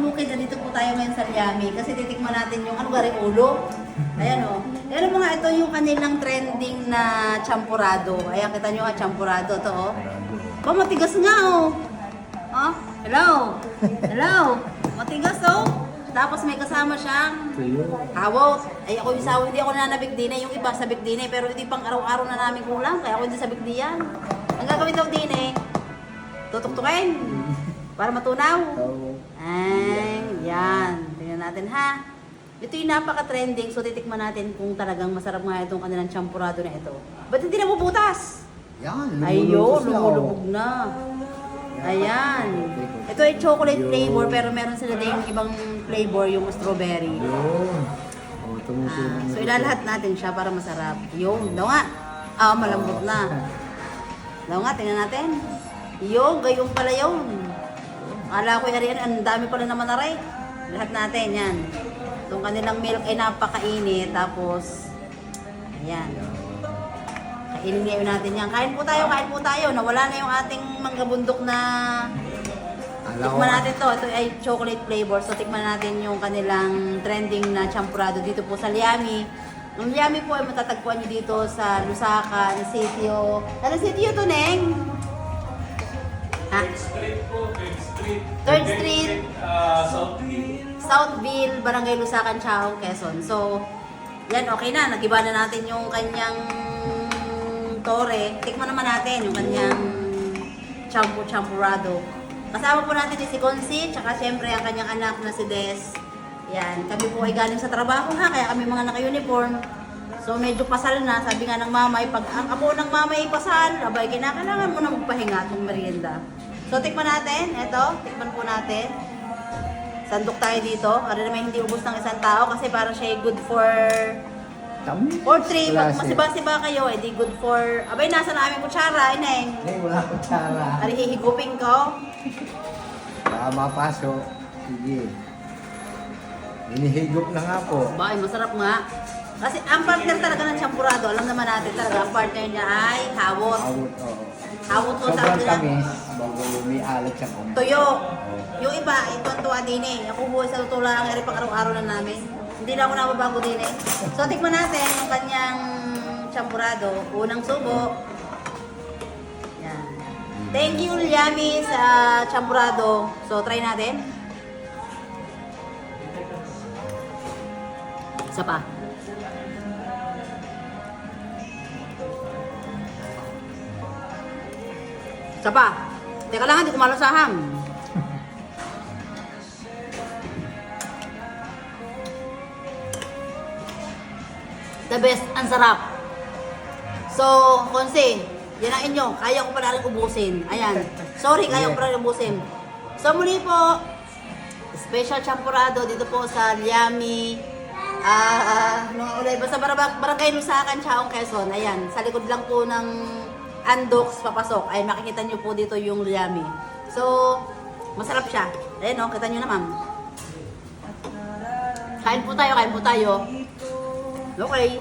kabukid, nandito po tayo ngayon sa Liami kasi titikman natin yung ano ba rin ulo. Ayan o. Ayan mga ito yung kanilang trending na champurado. Ayan, kita nyo ha, champurado to o. Oh, matigas nga o. Oh, hello. Hello. Matigas o. Tapos may kasama siyang hawot. Ay ako yung sawo, hindi ako nanabik din yung iba sabik din pero hindi pang araw-araw na namin kulang. Kaya ako hindi sabik diyan. Ang gagawin daw din tutuktukin. Para matunaw. Ay, yan. Tingnan natin ha. Ito yung napaka-trending. So, titikman natin kung talagang masarap nga itong kanilang champurado na ito. Ba't hindi na bubutas? Yan. Ayun, lumulubog na. Ayan. Ito ay chocolate flavor pero meron sila din yung ibang flavor, yung strawberry. So, ilalahat natin siya para masarap. Yung, daw nga. Malambot na. Daw nga, tingnan natin. Yung, gayong pala yun. Akala ko yan, ang dami pala naman na rin. Lahat natin, yan. Itong kanilang milk ay napakainit. Tapos, ayan. Kainin ngayon natin yan. Kain po tayo, kain po tayo. Nawala na yung ating manggabundok na... Tikman natin to. Ito ay chocolate flavor. So, tikman natin yung kanilang trending na champurado dito po sa Liami. Ang Liami po ay matatagpuan nyo dito sa Lusaka, na sitio. Ano sitio to, Neng? Ha? Third Street, Southville, Barangay Lusacan, Chaong, Quezon. So, yan, okay na. Nag-iba na natin yung kanyang tore. Tikman naman natin yung kanyang champurado. Kasama po natin si Consi, tsaka syempre ang kanyang anak na si Des. Yan, kami po ay galing sa trabaho ha, kaya kami mga naka-uniform. So medyo pasal na, sabi nga ng mamay, pag ang apo ng mamay pasal, abay, kinakailangan mo na magpahinga itong merienda. So tikman natin, eto, tikman po natin. Sandok tayo dito, para naman hindi ubos ng isang tao kasi para siya good for 3. Pag masiba-siba kayo, di good for, abay, nasa na aming kutsara, ineng. Wala kutsara. Ari hihigupin ko. Baka mapasok. Sige. Hinihigop na nga po. Ba, ay masarap nga. Kasi ang partner talaga ng champurado, alam naman natin talaga, ang partner niya ay hawot. Awot, oo. Hawot to sa Sobrang nila. tamis, bago may alat siya kung... Tuyo. Yung iba, ituwa din eh. Ako buhay sa tutula ang eri pang araw-araw na namin. Hindi na ako nababago din eh. So, tikman natin yung kanyang champurado. Unang subo. Yan. Thank you, Liami, sa champurado. So, try natin. Isa pa. Isa pa. Teka lang, hindi ko malasaham. The best, ang sarap. So, Konse, yan ang inyo. Kaya ko pala rin ubusin. Ayan. Sorry, kaya ko pala rin ubusin. So, muli po, special champurado dito po sa Liami. Basta Barangay Lusacan, Chaong, Quezon. Ayan, sa likod lang po ng Andox, papasok. Ay, makikita nyo po dito yung Liami. So, masarap siya. Ayan o, kita nyo naman. Kain po tayo, kain po tayo. Okay.